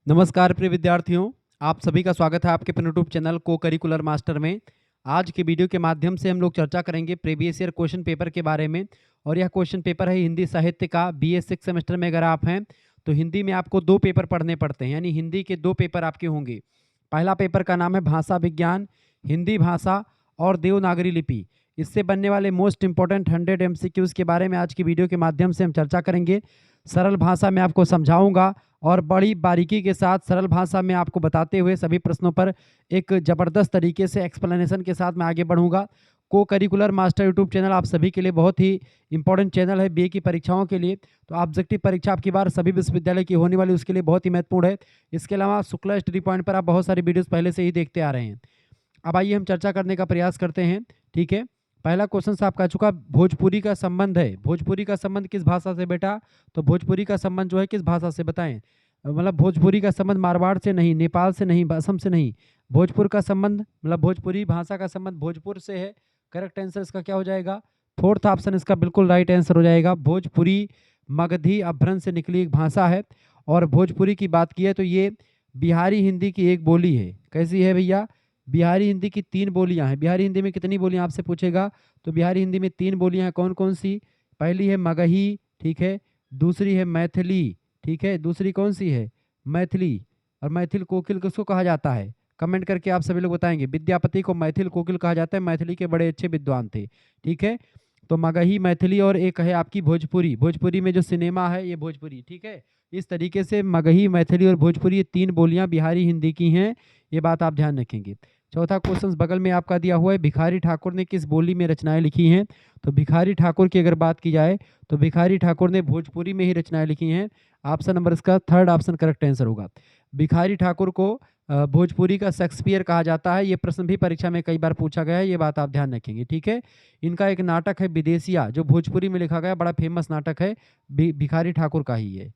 नमस्कार प्रिय विद्यार्थियों, आप सभी का स्वागत है आपके अपने यूट्यूब चैनल को करिकुलर मास्टर में। आज के वीडियो के माध्यम से हम लोग चर्चा करेंगे प्रीवियस ईयर क्वेश्चन पेपर के बारे में। और यह क्वेश्चन पेपर है हिंदी साहित्य का। बीए 6 सेमेस्टर में अगर आप हैं तो हिंदी में आपको 2 पेपर पढ़ने पड़ते हैं, यानी हिंदी के 2 पेपर आपके होंगे। पहला पेपर का नाम है भाषा विज्ञान, हिंदी भाषा और देवनागरी लिपि। इससे बनने वाले मोस्ट इंपॉर्टेंट 100 एमसीक्यूज के बारे में आज की वीडियो के माध्यम से हम चर्चा करेंगे। सरल भाषा में आपको समझाऊंगा और बड़ी बारीकी के साथ सरल भाषा में आपको बताते हुए सभी प्रश्नों पर एक ज़बरदस्त तरीके से एक्सप्लेनेशन के साथ मैं आगे बढ़ूंगा। को करिकुलर मास्टर यूट्यूब चैनल आप सभी के लिए बहुत ही इंपॉर्टेंट चैनल है बीए की परीक्षाओं के लिए। तो ऑब्जेक्टिव परीक्षा आपकी बार सभी विश्वविद्यालय की होने वाली उसके लिए बहुत ही महत्वपूर्ण है। इसके अलावा शुक्ला स्टडी पॉइंट पर आप बहुत सारी वीडियोस पहले से ही देखते आ रहे हैं। अब आइए हम चर्चा करने का प्रयास करते हैं। ठीक है, पहला क्वेश्चन से आपका चुका, भोजपुरी का संबंध है। भोजपुरी का संबंध किस भाषा से बेटा? तो भोजपुरी का संबंध जो है किस भाषा से बताएं? मतलब भोजपुरी का संबंध मारवाड़ से नहीं, नेपाल से नहीं, असम से नहीं। भोजपुर का संबंध मतलब भोजपुरी भाषा का संबंध भोजपुर से है। करेक्ट आंसर इसका क्या हो जाएगा? फोर्थ ऑप्शन इसका बिल्कुल राइट आंसर हो जाएगा। भोजपुरी मगधी अपभ्रंश से निकली एक भाषा है। और भोजपुरी की बात की है तो ये बिहारी हिंदी की एक बोली है। कैसी है भैया? बिहारी हिंदी की 3 बोलियां हैं। बिहारी हिंदी में कितनी बोलियां आपसे पूछेगा? तो बिहारी हिंदी में 3 बोलियां हैं। कौन कौन सी? पहली है मगही, ठीक है। दूसरी है मैथिली, ठीक है। दूसरी कौन सी है? मैथिली। और मैथिल कोकिल किसको कहा जाता है? कमेंट करके आप सभी लोग बताएंगे। विद्यापति को मैथिल कोकिल कहा जाता है, मैथिली के बड़े अच्छे विद्वान थे। ठीक है, तो मगही, मैथिली और एक है आपकी भोजपुरी। भोजपुरी में जो सिनेमा है ये भोजपुरी। ठीक है, इस तरीके से मगही, मैथिली और भोजपुरी ये 3 बोलियां बिहारी हिंदी की हैं। ये बात आप ध्यान रखेंगे। चौथा क्वेश्चन बगल में आपका दिया हुआ है, भिखारी ठाकुर ने किस बोली में रचनाएं लिखी हैं? तो भिखारी ठाकुर की अगर बात की जाए तो भिखारी ठाकुर ने भोजपुरी में ही रचनाएं लिखी हैं। ऑप्शन नंबर इसका थर्ड ऑप्शन करेक्ट आंसर होगा। भिखारी ठाकुर को भोजपुरी का शेक्सपियर कहा जाता है। ये प्रश्न भी परीक्षा में कई बार पूछा गया है, ये बात आप ध्यान रखेंगे। ठीक है, इनका एक नाटक है विदेशिया, जो भोजपुरी में लिखा गया, बड़ा फेमस नाटक है, भिखारी ठाकुर का ही है।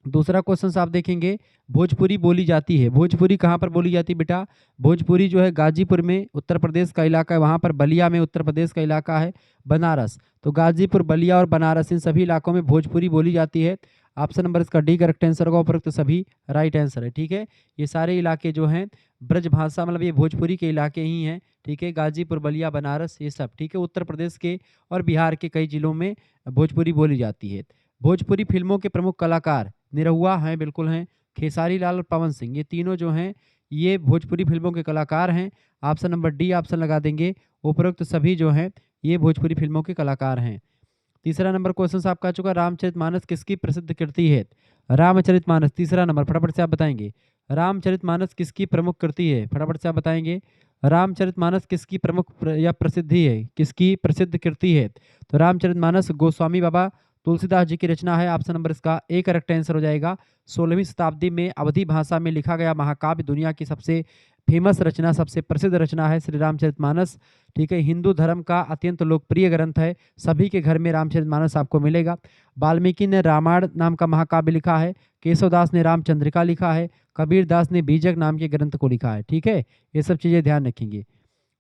दूसरा क्वेश्चन आप देखेंगे, भोजपुरी बोली जाती है। भोजपुरी कहाँ पर बोली जाती है बेटा? भोजपुरी जो है गाजीपुर में उत्तर प्रदेश का इलाका है, वहाँ पर बलिया में उत्तर प्रदेश का इलाका है, बनारस। तो गाजीपुर, बलिया और बनारस इन सभी इलाकों में भोजपुरी बोली जाती है। ऑप्शन नंबर इसका डी करेक्ट आंसर होगा। उपरोक्त सभी राइट आंसर है। ठीक है, ये सारे इलाके जो हैं ब्रज भाषा मतलब ये भोजपुरी के इलाके ही हैं। ठीक है, गाजीपुर, बलिया, बनारस ये सब। ठीक है, उत्तर प्रदेश के और बिहार के कई जिलों में भोजपुरी बोली जाती है। भोजपुरी फिल्मों के प्रमुख कलाकार निरहुआ हैं, बिल्कुल हैं, खेसारी लाल और पवन सिंह, ये तीनों जो हैं ये भोजपुरी फिल्मों के कलाकार हैं। ऑप्शन नंबर डी ऑप्शन लगा देंगे। उपरोक्त सभी जो हैं ये भोजपुरी फिल्मों के कलाकार हैं। तीसरा नंबर क्वेश्चन आपका आ चुका, रामचरितमानस किसकी प्रसिद्ध कृति है? रामचरितमानस तीसरा नंबर, फटाफट से आप बताएंगे। रामचरितमानस किसकी प्रमुख कृति है? फटाफट से आप बताएंगे। रामचरितमानस किसकी प्रमुख या प्रसिद्धि है, किसकी प्रसिद्ध कृति है? तो रामचरितमानस गोस्वामी बाबा तुलसीदास जी की रचना है। ऑप्शन नंबर इसका ए करेक्ट आंसर हो जाएगा। 16वीं शताब्दी में अवधी भाषा में लिखा गया महाकाव्य, दुनिया की सबसे फेमस रचना, सबसे प्रसिद्ध रचना है श्री रामचरितमानस। ठीक है, हिंदू धर्म का अत्यंत लोकप्रिय ग्रंथ है, सभी के घर में रामचरितमानस आपको मिलेगा। वाल्मीकि ने रामायण नाम का महाकाव्य लिखा है, केशवदास ने रामचंद्रिका लिखा है, कबीर दास ने बीजक नाम के ग्रंथ को लिखा है। ठीक है, ये सब चीज़ें ध्यान रखेंगे।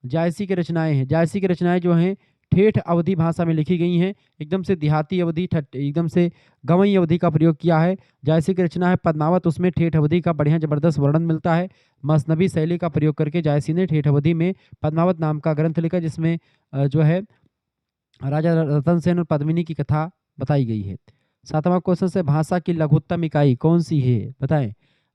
जायसी की रचनाएं हैं, जायसी की रचनाएं जो हैं ठेठ अवधी भाषा में लिखी गई हैं, एकदम से देहाती अवधि, एकदम से गंवई अवधि का प्रयोग किया है। जायसी की रचना है पद्मावत, उसमें ठेठ अवधि का बढ़िया जबरदस्त वर्णन मिलता है। मसनबी शैली का प्रयोग करके जायसी ने ठेठ अवधि में पद्मावत नाम का ग्रंथ लिखा, जिसमें जो है राजा रतन सेन और पद्मिनी की कथा बताई गई है। 7वां क्वेश्चन से, भाषा की लघुत्तम इकाई कौन सी है? बताएं,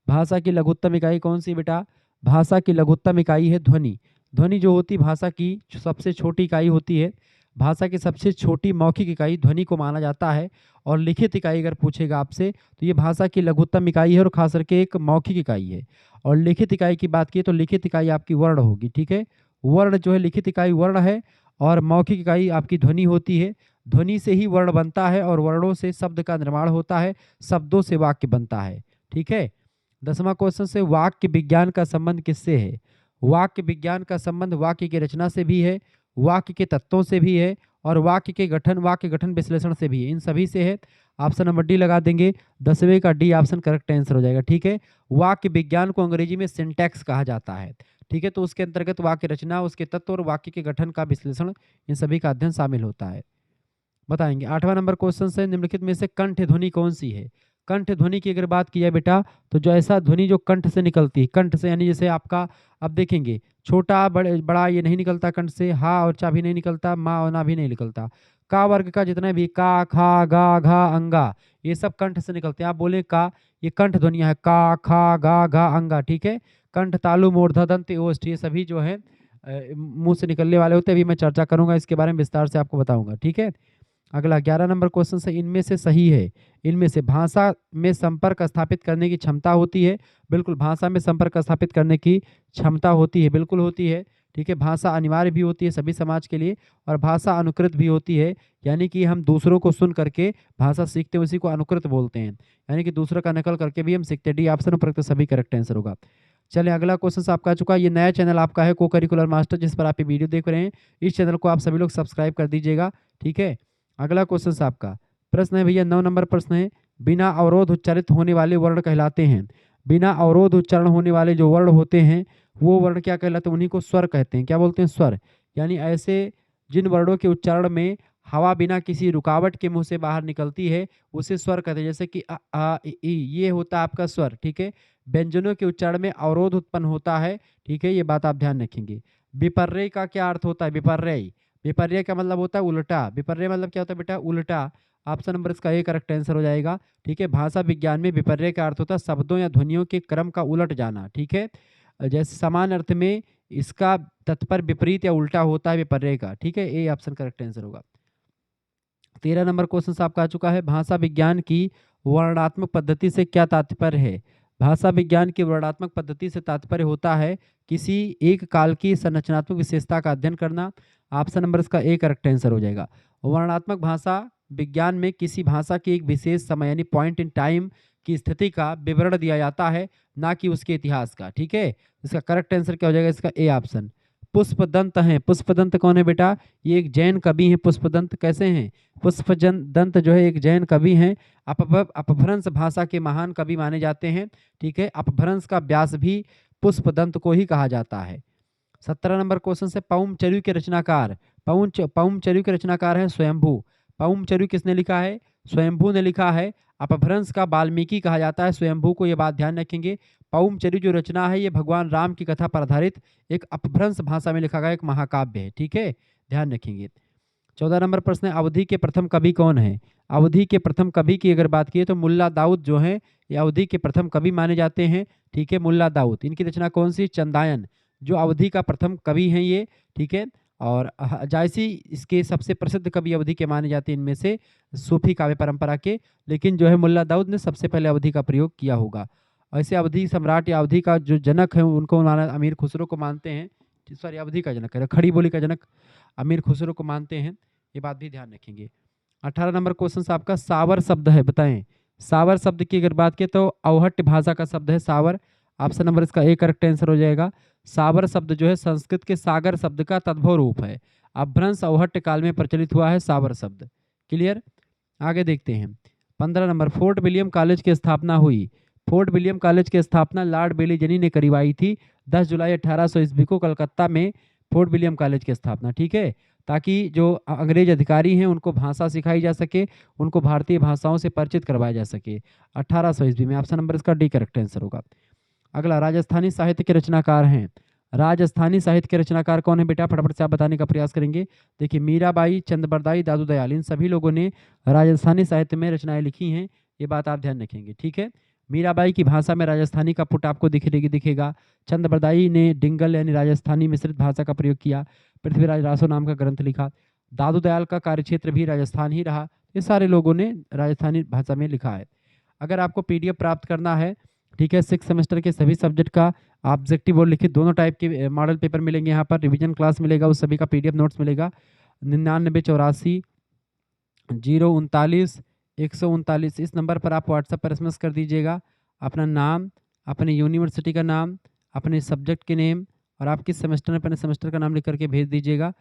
भाषा की लघुत्तम इकाई कौन सी बेटा? भाषा की लघुत्तम इकाई है ध्वनि। ध्वनि जो होती भाषा की सबसे छोटी इकाई होती है। भाषा की सबसे छोटी मौखिक इकाई ध्वनि को माना जाता है। और लिखित इकाई अगर पूछेगा आपसे तो ये भाषा की लघुत्तम इकाई है और खास करके एक मौखिक इकाई है। और लिखित इकाई की बात की तो लिखित इकाई आपकी वर्ण होगी। ठीक है, वर्ण जो है, लिखित इकाई वर्ण है और मौखिक इकाई आपकी ध्वनि होती है। ध्वनि से ही वर्ण बनता है और वर्णों से शब्द का निर्माण होता है, शब्दों से वाक्य बनता है। ठीक है, 10वां क्वेश्चन से, वाक्य विज्ञान का संबंध किससे है? वाक्य विज्ञान का संबंध वाक्य की रचना से भी है, वाक्य के तत्वों से भी है और वाक्य के गठन, वाक्य गठन विश्लेषण से भी है, इन सभी से है। ऑप्शन नंबर डी लगा देंगे। 10वें का डी ऑप्शन करेक्ट आंसर हो जाएगा। ठीक है, वाक्य विज्ञान को अंग्रेजी में सिंटैक्स कहा जाता है। ठीक है, तो उसके अंतर्गत वाक्य रचना, उसके तत्व और वाक्य के गठन का विश्लेषण, इन सभी का अध्ययन शामिल होता है। बताएंगे। 8वां नंबर क्वेश्चन से, निम्नलिखित में से कंठ ध्वनि कौन सी है? कंठ ध्वनि की अगर बात की जाए बेटा, तो जो ऐसा ध्वनि जो कंठ से निकलती है, कंठ से यानी जैसे आपका, अब देखेंगे छोटा बड़ा ये नहीं निकलता कंठ से, हा और चा भी नहीं निकलता, मा और ना भी नहीं निकलता। का वर्ग का जितने भी का, खा, गा, घा, अंगा, ये सब कंठ से निकलते हैं। आप बोले का, ये कंठ ध्वनिया है, का, खा, गा, घा, अंगा, ठीक है। कंठ, तालु, मूर्धा, दंत, ओष्ठ, ये सभी जो है मुंह से निकलने वाले होते हैं। अभी मैं चर्चा करूंगा इसके बारे में, विस्तार से आपको बताऊंगा, ठीक है। अगला 11 नंबर क्वेश्चन से, इनमें से सही है, इनमें से भाषा में संपर्क स्थापित करने की क्षमता होती है। बिल्कुल, भाषा में संपर्क स्थापित करने की क्षमता होती है, बिल्कुल होती है, ठीक है। भाषा अनिवार्य भी होती है सभी समाज के लिए, और भाषा अनुकृत भी होती है, यानी कि हम दूसरों को सुन करके भाषा सीखते हैं, उसी को अनुकृत बोलते हैं, यानी कि दूसरों का नकल करके भी हम सीखते हैं। डी ऑप्शन उपरोक्त सभी करेक्ट आंसर होगा। चलिए अगला क्वेश्चन आपका आ चुका है। ये नया चैनल आपका है को करिकुलर मास्टर, जिस पर आप ये वीडियो देख रहे हैं, इस चैनल को आप सभी लोग सब्सक्राइब कर दीजिएगा, ठीक है। अगला क्वेश्चन आपका प्रश्न है भैया, 9 नंबर प्रश्न है, बिना अवरोध उच्चारित होने वाले वर्ण कहलाते हैं। बिना अवरोध उच्चारण होने वाले जो वर्ण होते हैं, वो वर्ण क्या कहलाते हैं? उन्हीं को स्वर कहते हैं। क्या बोलते हैं? स्वर। यानी ऐसे जिन वर्णों के उच्चारण में हवा बिना किसी रुकावट के मुंह से बाहर निकलती है, उसे स्वर कहते हैं। जैसे कि अ, आ, इ, ई, ये होता है आपका स्वर, ठीक है। व्यंजनों के उच्चारण में अवरोध उत्पन्न होता है, ठीक है, ये बात आप ध्यान रखेंगे। विपर्य का क्या अर्थ होता है? विपर्य, विपर्य का मतलब होता है उल्टा। विपर्य मतलब क्या होता है बेटा? उल्टा। ऑप्शन नंबर इसका ए करेक्ट आंसर हो जाएगा, ठीक है। भाषा विज्ञान में विपर्य का अर्थ होता है शब्दों या ध्वनियों के क्रम का उलट जाना, ठीक है। जैसे समान अर्थ में इसका तत्पर विपरीत या उल्टा होता है विपर्य का, ठीक है। ए ऑप्शन करेक्ट आंसर होगा। 13 नंबर क्वेश्चन आपका आ चुका है, भाषा विज्ञान की वर्णनात्मक पद्धति से क्या तात्पर्य है? भाषा विज्ञान की वर्णनात्मक पद्धति से तात्पर्य होता है किसी एक काल की संरचनात्मक विशेषता का अध्ययन करना। ऑप्शन नंबर इसका ए करेक्ट आंसर हो जाएगा। वर्णनात्मक भाषा विज्ञान में किसी भाषा की एक विशेष समय यानी पॉइंट इन टाइम की स्थिति का विवरण दिया जाता है, ना कि उसके इतिहास का, ठीक है। इसका करेक्ट आंसर क्या हो जाएगा? इसका ए ऑप्शन। पुष्पदंत हैं, पुष्पदंत कौन है बेटा? ये एक जैन कवि हैं। पुष्पदंत कैसे हैं? पुष्पदंत जो है एक जैन कवि हैं, अपभ्रंश भाषा के महान कवि माने जाते हैं, ठीक है। अपभ्रंश का व्यास भी पुष्पदंत को ही कहा जाता है। 17 नंबर क्वेश्चन से, पौमचर्यु के रचनाकार, पौमचर्यु के रचनाकार है स्वयंभू। पौमचर्यु किसने लिखा है? स्वयंभू ने लिखा है। अपभ्रंश का वाल्मीकि कहा जाता है स्वयंभू को, ये बात ध्यान रखेंगे। पौमचर्यु जो रचना है, ये भगवान राम की कथा पर आधारित एक अपभ्रंश भाषा में लिखा गया एक महाकाव्य है, ठीक है, ध्यान रखेंगे। 14 नंबर प्रश्न है, अवधी के प्रथम कवि कौन है? अवधी के प्रथम कवि की अगर बात की तो मुल्ला दाऊद जो है, ये अवधी के प्रथम कवि माने जाते हैं, ठीक है, मुल्ला दाऊद। इनकी रचना कौन सी? चंदायन, जो अवधी का प्रथम कवि हैं ये, ठीक है। और जायसी इसके सबसे प्रसिद्ध कवि अवधी के माने जाते हैं इनमें से, सूफी काव्य परंपरा के, लेकिन जो है मुल्ला दाऊद ने सबसे पहले अवधी का प्रयोग किया होगा। ऐसे अवधी सम्राट या अवधी का जो जनक है उनको अमीर खुसरो को मानते हैं, सॉरी अवधी का जनक है, खड़ी बोली का जनक अमीर खुसरो को मानते हैं, ये बात भी ध्यान रखेंगे। 18 नंबर क्वेश्चन आपका, सावर शब्द है, बताएं। सावर शब्द की अगर बात करें तो अवहट्ट भाषा का शब्द है सावर। ऑप्शन नंबर इसका ए करेक्ट आंसर हो जाएगा। सावर शब्द जो है संस्कृत के सागर शब्द का तद्भव रूप है। अपभ्रंश अवहट्ट काल में प्रचलित हुआ है सावर शब्द। क्लियर? आगे देखते हैं। 15 नंबर, फोर्ट विलियम कॉलेज की स्थापना हुई। फोर्ट विलियम कॉलेज की स्थापना लॉर्ड बेली जनी ने करवाई थी 10 जुलाई 1800 ईस्वी को कलकत्ता में फोर्ट विलियम कॉलेज की स्थापना, ठीक है, ताकि जो अंग्रेज अधिकारी हैं उनको भाषा सिखाई जा सके, उनको भारतीय भाषाओं से परिचित करवाया जा सके 1800 ईस्वी में। ऑप्शन नंबर इसका डी करेक्ट आंसर होगा। अगला, राजस्थानी साहित्य के रचनाकार हैं। राजस्थानी साहित्य के रचनाकार कौन है बेटा? फटाफट से आप बताने का प्रयास करेंगे। देखिए, मीराबाई, चंद्रबरदाई, दादू दयाल, इन सभी लोगों ने राजस्थानी साहित्य में रचनाएं लिखी हैं, ये बात आप ध्यान रखेंगे, ठीक है। मीराबाई की भाषा में राजस्थानी का पुट आपको दिखेगा। चंद्रबरदाई ने डिंगल यानी राजस्थानी मिश्रित भाषा का प्रयोग किया। पृथ्वीराज रासो नाम का ग्रंथ लिखा। दादू दयाल का कार्यक्षेत्र भी राजस्थान ही रहा। ये सारे लोगों ने राजस्थानी भाषा में लिखा है। अगर आपको पीडीएफ प्राप्त करना है, ठीक है, 6 सेमेस्टर के सभी सब्जेक्ट का ऑब्जेक्टिव और लिखित दोनों टाइप के मॉडल पेपर मिलेंगे यहाँ पर, रिवीजन क्लास मिलेगा, उस सभी का पीडीएफ नोट्स मिलेगा। 9984 039 139 इस नंबर पर आप व्हाट्सएप पर एसएमएस कर दीजिएगा। अपना नाम, अपने यूनिवर्सिटी का नाम, अपने सब्जेक्ट के नेम और आप किस सेमेस्टर में अपने सेमेस्टर का नाम लिख करके भेज दीजिएगा।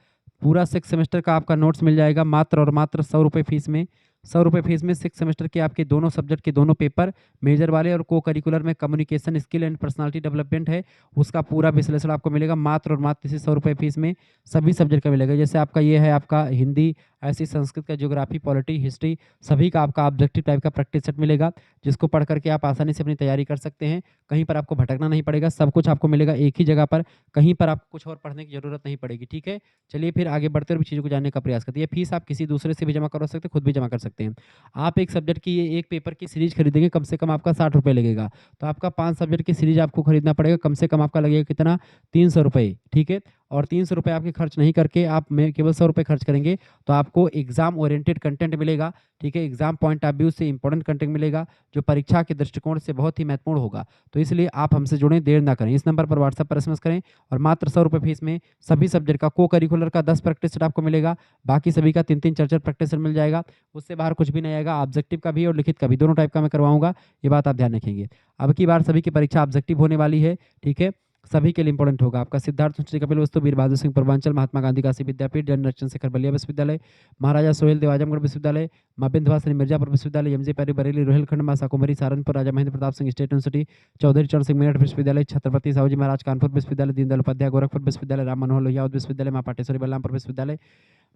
पूरा 6 सेमेस्टर का आपका नोट्स मिल जाएगा मात्र और मात्र 100 रुपये फीस में। 100 रुपये फीस में 6 सेमेस्टर के आपके दोनों सब्जेक्ट के दोनों पेपर, मेजर वाले और को करिकुलर में communication skill and personality development है, उसका पूरा विश्लेषण आपको मिलेगा मात्र और मात्र इसी 100 रुपये फीस में। सभी सब्जेक्ट का मिलेगा। जैसे आपका ये है आपका हिंदी ऐसी संस्कृत का ज्योग्राफी, पॉलिटी, हिस्ट्री सभी का आपका ऑब्जेक्टिव टाइप का प्रैक्टिस सेट मिलेगा, जिसको पढ़ करके आप आसानी से अपनी तैयारी कर सकते हैं। कहीं पर आपको भटकना नहीं पड़ेगा, सब कुछ आपको मिलेगा एक ही जगह पर, कहीं पर आपको कुछ और पढ़ने की ज़रूरत नहीं पड़ेगी। ठीक है, चलिए फिर आगे बढ़ते हुए चीज़ों को जानने का प्रयास करते हैं। ये फीस आप किसी दूसरे से भी जमा करवा सकते हैं, खुद भी जमा कर सकते हैं। आप एक सब्जेक्ट की एक पेपर की सीरीज खरीदेंगे, कम से कम आपका 60 रुपये लगेगा। तो आपका 5 सब्जेक्ट की सीरीज आपको खरीदना पड़ेगा, कम से कम आपका लगेगा कितना, 300 रुपये। ठीक है, और 300 रुपये आपके खर्च नहीं करके आप में केवल 100 रुपये खर्च करेंगे तो आपको एग्जाम ओरिएंटेड कंटेंट मिलेगा। ठीक है, एग्जाम पॉइंट ऑफ व्यू से इंपॉर्टेंट कंटेंट मिलेगा, जो परीक्षा के दृष्टिकोण से बहुत ही महत्वपूर्ण होगा। तो इसलिए आप हमसे जुड़ें, देर ना करें, इस नंबर पर व्हाट्सएप पर एसएमएस करें और मात्र 100 रुपये फीस में सभी सब्जेक्ट का को करिकुलर का 10 प्रैक्टिस सेट आपको मिलेगा, बाकी सभी का 3-3 4-4 प्रैक्टिस सेट मिल जाएगा। उससे बाहर कुछ भी नहीं आएगा, ऑब्जेक्टिव का भी और लिखित का भी, दोनों टाइप का मैं करवाऊंगा, ये बात आप ध्यान रखेंगे। अब की बार सभी की परीक्षा ऑब्जेक्टिव होने वाली है। ठीक है, सभी के लिए इंपॉर्टेंट होगा। आपका सिद्धार्थ यूनिवर्सिटी, कपिल वस्तु, वीर बहादुर सिंह पूर्वांचल, महात्मा गांधी काशी विद्यापीठ, जनरल चंद्रशेखर बलिया विश्वविद्यालय, महाराजा सोहेल देव आजमगढ़ विश्वविद्यालय, मां विंध्यवासिनी मिर्जापुर विश्वविद्यालय, एमजे पैरी बरेली रोहिलखंड, मां शाकुंभरी सहारनपुर, राजा महेंद्र प्रताप सिंह स्टेट यूनिवर्सिटी, चौधरी चरण सिंह मेरठ विश्वविद्यालय, छत्रपति साहू जी महाराज कानपुर विश्वविद्यालय, दीनदयाल उपाध्याय गोरखपुर विश्वविद्यालय, राम मनोहर लोहिया विश्वविद्यालय, मां पाटेश्वरी बलरामपुर विश्वविद्यालय,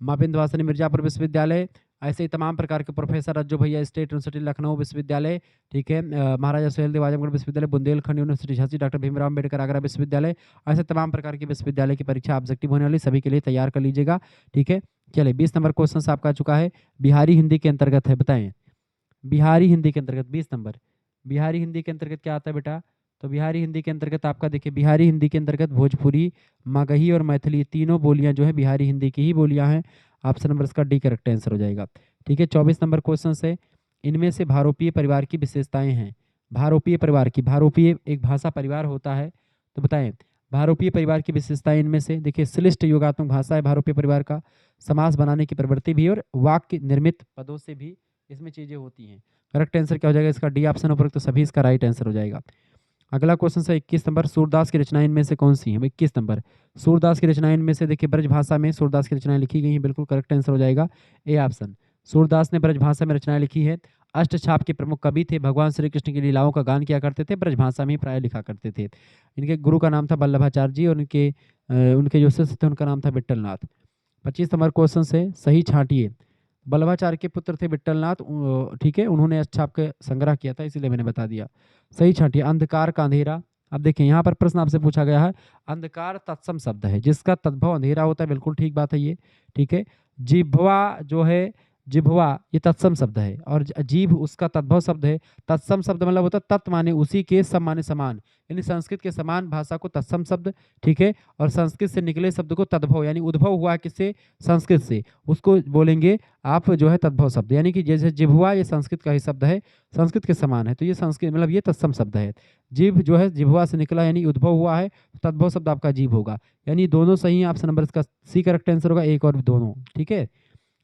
मां विंध्यवासिनी मिर्जापुर विश्वविद्यालय, ऐसे ही तमाम प्रकार के प्रोफेसर अज्जू भैया स्टेट यूनिवर्सिटी लखनऊ विश्वविद्यालय। ठीक है, महाराजा सुहेल देव आजमगढ़ विश्वविद्यालय, बुंदेलखंड यूनिवर्सिटी झांसी, डॉक्टर भीमराव अम्बेडकर आगरा विश्वविद्यालय, ऐसे तमाम प्रकार के विश्वविद्यालय की परीक्षा ऑब्जेक्टिव होने वाली, सभी के लिए तैयार कर लीजिएगा। ठीक है, चलिए 20 नंबर क्वेश्चन आपका आ चुका है, बिहारी हिंदी के अंतर्गत है, बताएं बिहारी हिंदी के अंतर्गत 20 नंबर, बिहारी हिंदी के अंतर्गत क्या आता है बेटा? तो बिहारी हिंदी के अंतर्गत आपका देखिए, बिहारी हिंदी के अंतर्गत भोजपुरी, मगही और मैथिली तीनों बोलियां जो है बिहारी हिंदी की ही बोलियां हैं। ऑप्शन नंबर इसका डी करेक्ट आंसर हो जाएगा। ठीक है, 24 नंबर क्वेश्चन से, इनमें से भारोपीय परिवार की विशेषताएं हैं। भारोपीय परिवार की, भारोपीय एक भाषा परिवार होता है, तो बताएं भारोपीय परिवार की विशेषताएं इनमें से। देखिए, श्लिष्ट योगात्मक भाषा है भारोपीय परिवार का, समास बनाने की प्रवृत्ति भी और वाक्य निर्मित पदों से भी इसमें चीजें होती हैं। करेक्ट आंसर क्या हो जाएगा इसका? डी ऑप्शन उपरोक्त सभी इसका राइट आंसर हो जाएगा। अगला क्वेश्चन है 21 नंबर, सूरदास की रचनाएं इनमें से कौन सी हैं? 21 नंबर, सूरदास की रचनाएं इनमें से, देखिए ब्रज भाषा में सूरदास की रचनाएं लिखी गई हैं, बिल्कुल करेक्ट आंसर हो जाएगा ए ऑप्शन। सूरदास ने ब्रज भाषा में रचनाएं लिखी है। अष्टछाप के प्रमुख कवि थे, भगवान श्री कृष्ण की लीलाओं का गान किया करते थे, ब्रज भाषा में ही प्राय लिखा करते थे। इनके गुरु का नाम था वल्लभाचार्य जी और उनके जो शिष्य थे उनका नाम था विट्ठलनाथ। 25 नंबर क्वेश्चन से, सही छांटिए। वल्लभाचार्य के पुत्र थे विट्ठलनाथ, ठीक है, उन्होंने अष्टछाप का संग्रह किया था, इसीलिए मैंने बता दिया। सही छांटिए। अंधकार का अंधेरा, अब देखिए यहाँ पर प्रश्न आपसे पूछा गया है, अंधकार तत्सम शब्द है जिसका तद्भव अंधेरा होता है, बिल्कुल ठीक बात है ये। ठीक है, जिह्वा जो है, जिह्वा ये तत्सम शब्द है और जीभ उसका तद्भव शब्द है। तत्सम शब्द मतलब होता है तत् माने उसी के, सम माने समान, यानी संस्कृत के समान भाषा को तत्सम शब्द। ठीक है, और संस्कृत से निकले शब्द को तद्भव, यानी उद्भव हुआ किससे? संस्कृत से, उसको बोलेंगे आप जो है तद्भव शब्द। यानी कि जैसे जिह्वा ये संस्कृत का ही शब्द है, संस्कृत के समान है, तो ये संस्कृत मतलब ये तत्सम शब्द है। जीभ जो है जिह्वा से निकला यानी उद्भव हुआ है, तद्भव शब्द आपका जीभ होगा। यानी दोनों सही है, ऑप्शन नंबर इसका सी करेक्ट आंसर होगा, एक और दोनों। ठीक है,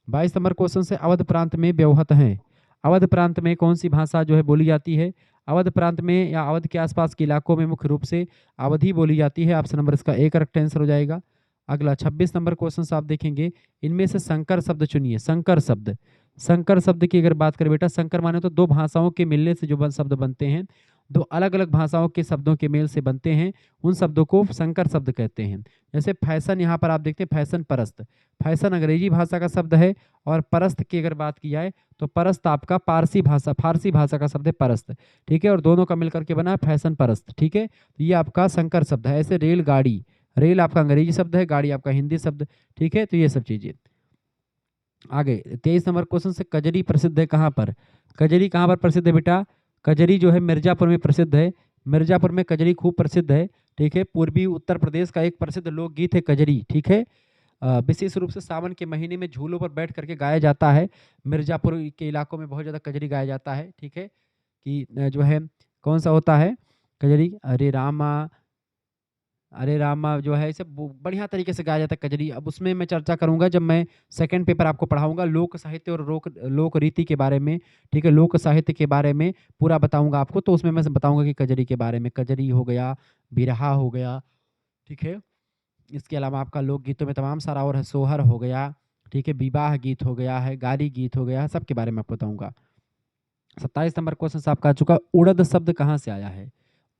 22 नंबर क्वेश्चन से, अवध प्रांत में व्यवहत हैं। अवध प्रांत में कौन सी भाषा जो है बोली जाती है? अवध प्रांत में या अवध के आसपास के इलाकों में मुख्य रूप से अवधी बोली जाती है, ऑप्शन नंबर इसका ए करेक्ट आंसर हो जाएगा। अगला 26 नंबर क्वेश्चन आप देखेंगे, इनमें से संकर शब्द चुनिए। संकर शब्द, संकर शब्द की अगर बात करें बेटा, संकर माने तो दो भाषाओं के मिलने से जो शब्द बनते हैं, दो अलग अलग भाषाओं के शब्दों के मेल से बनते हैं, उन शब्दों को संकर शब्द कहते हैं। जैसे फैशन, यहाँ पर आप देखते हैं फैशन परस्त, फैशन अंग्रेजी भाषा का शब्द है, और परस्त की अगर बात की जाए तो परस्त आपका फारसी भाषा का शब्द है परस्त। ठीक है, और दोनों का मिलकर के बना है फैशन परस्त। ठीक है, तो ये आपका संकर शब्द है। ऐसे रेलगाड़ी, रेल आपका अंग्रेजी शब्द है, गाड़ी आपका हिंदी शब्द। ठीक है, तो ये सब चीजें। आगे 23 नंबर क्वेश्चन से, कजरी प्रसिद्ध है कहाँ पर? कजरी कहाँ पर प्रसिद्ध है बेटा? कजरी जो है मिर्जापुर में प्रसिद्ध है, मिर्जापुर में कजरी खूब प्रसिद्ध है। ठीक है, पूर्वी उत्तर प्रदेश का एक प्रसिद्ध लोकगीत है कजरी। ठीक है, विशेष रूप से सावन के महीने में झूलों पर बैठ करके गाया जाता है, मिर्जापुर के इलाकों में बहुत ज़्यादा कजरी गाया जाता है। ठीक है, कि जो है कौन सा होता है कजरी, अरे रामा जो है इसे बढ़िया तरीके से गाया जाता है कजरी। अब उसमें मैं चर्चा करूंगा जब मैं सेकंड पेपर आपको पढ़ाऊंगा, लोक साहित्य और लोक रीति के बारे में। ठीक है, लोक साहित्य के बारे में पूरा बताऊंगा आपको, तो उसमें मैं बताऊंगा कि कजरी के बारे में, कजरी हो गया, बिरहा हो गया। ठीक है, इसके अलावा आपका लोकगीतों में तमाम सारा और है, सोहर हो गया। ठीक है, विवाह गीत हो गया है, गाली गीत हो गया, सबके बारे में आपको बताऊंगा। 27 नंबर क्वेश्चन आपका आ चुका, उड़द शब्द कहाँ से आया है?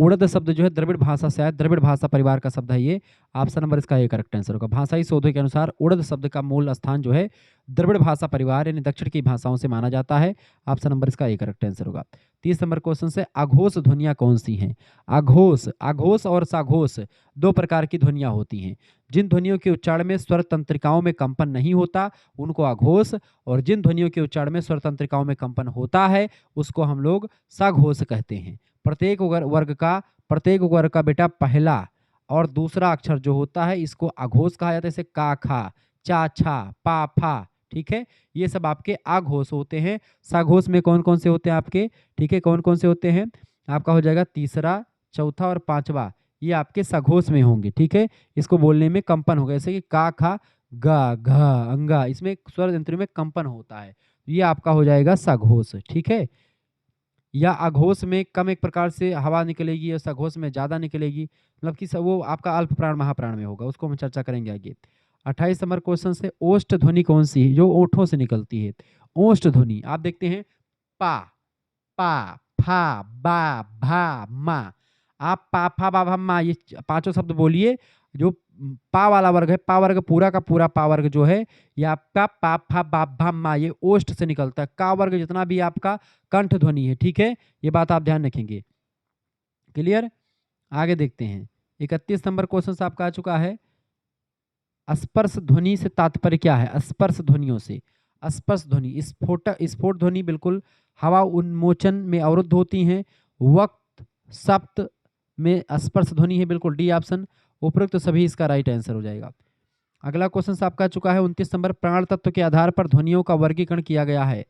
उड़द शब्द जो है द्रविड़ भाषा से आया, द्रविड़ भाषा परिवार का शब्द है ये। ऑप्शन नंबर इसका ए करेक्ट आंसर होगा। भाषाई शोधों के अनुसार उड़द शब्द का मूल स्थान जो है द्रविड़ भाषा परिवार यानी दक्षिण की भाषाओं से माना जाता है। ऑप्शन नंबर इसका ए करेक्ट आंसर होगा। 30 नंबर क्वेश्चन से अघोष ध्वनियां कौन सी हैं? अघोष, अघोष और साघोष दो प्रकार की ध्वनियां होती हैं। जिन ध्वनियों के उच्चारण में स्वर तंत्रिकाओं में कंपन नहीं होता उनको अघोष, और जिन ध्वनियों के उच्चारण में स्वर तंत्रिकाओं में कंपन होता है उसको हम लोग साघोष कहते हैं। प्रत्येक वर्ग का बेटा पहला और दूसरा अक्षर जो होता है इसको अघोष कहा जाता है, जैसे का खा, चा छा, पा फा, ठीक है, ये सब आपके अघोष होते हैं। साघोष में कौन कौन से होते हैं आपके, ठीक है, कौन कौन से होते हैं आपका हो जाएगा तीसरा, चौथा और पांचवा, ये आपके सघोष में होंगे, ठीक है। इसको बोलने में कंपन होगा, जैसे कि का खा गा घा अंगा, इसमें स्वर यंत्र में कंपन होता है, ये आपका हो जाएगा सघोष, ठीक है। या अघोष में कम एक प्रकार से हवा निकलेगी और सघोष में ज्यादा निकलेगी, मतलब कि वो आपका अल्प प्राण महाप्राण में होगा, उसको हम चर्चा करेंगे आगे। 28 नंबर क्वेश्चन से ओष्ठ ध्वनि कौन सी है जो ओठों से निकलती है? ओष्ठ ध्वनि आप देखते हैं पा, पा, फा, बा, भा, मा। आप पा फा बा भा मा ये पांचों शब्द बोलिए। जो पा वाला वर्ग है, पा वर्ग पूरा का पूरा पा वर्ग जो है ये आपका पा फा बा भा मा ये ओष्ठ से निकलता है। का वर्ग जितना भी आपका कंठ ध्वनि है, ठीक है, ये बात आप ध्यान रखेंगे। क्लियर? आगे देखते हैं। 31 नंबर क्वेश्चन आपका आ चुका है। स्पर्श ध्वनि से तात्पर्य क्या है? स्पर्श ध्वनियों से, स्पर्श ध्वनि स्फोट ध्वनि बिल्कुल हवा उन्मोचन में अवरुद्ध होती हैं। वक्त सप्त में स्पर्श ध्वनि है, बिल्कुल डी ऑप्शन उपरोक्त सभी इसका राइट आंसर हो जाएगा। अगला क्वेश्चन आपका चुका है 29 नंबर। प्राण तत्व के आधार पर ध्वनियों का वर्गीकरण किया गया है।